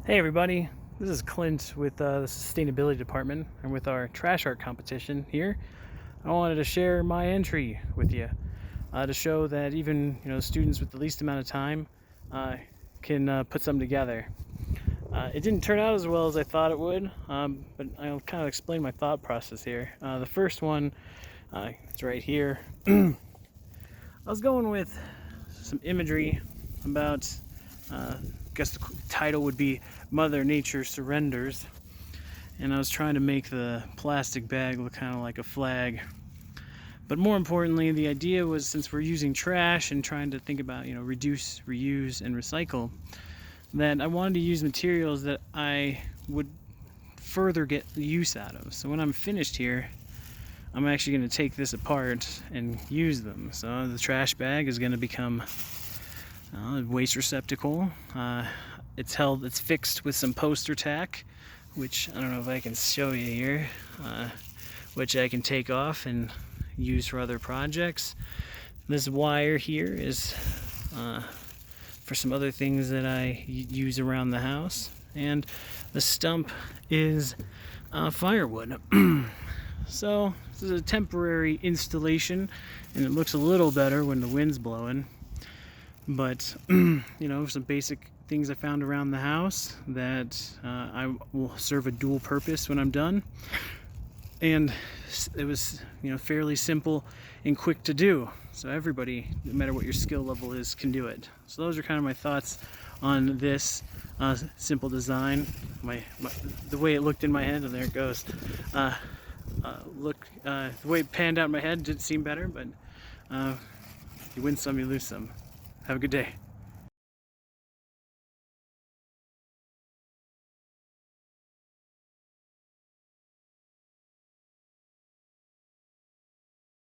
Hey everybody, this is Clint with the Sustainability Department and with our trash art competition here. I wanted to share my entry with you to show that even students with the least amount of time can put something together. It didn't turn out as well as I thought it would, but I'll kind of explain my thought process here. The first one, it's right here. I was going with some imagery about I guess the title would be Mother Nature Surrenders, and I was trying to make the plastic bag look kind of like a flag. But more importantly, the idea was, since we're using trash and trying to think about reduce, reuse, and recycle, that I wanted to use materials that I would further get use out of. So when I'm finished here, I'm actually going to take this apart and use them. So the trash bag is going to become a waste receptacle. It's fixed with some poster tack, which I don't know if I can show you here, which I can take off and use for other projects. This wire here is for some other things that I use around the house, and the stump is firewood. So this is a temporary installation, and it looks a little better when the wind's blowing. But some basic things I found around the house that I will serve a dual purpose when I'm done. And it was fairly simple and quick to do, so everybody, no matter what your skill level is, can do it. So those are kind of my thoughts on this simple design. The way it looked in my head, and there it goes. The way it panned out in my head did seem better, but you win some, you lose some. Have a good day.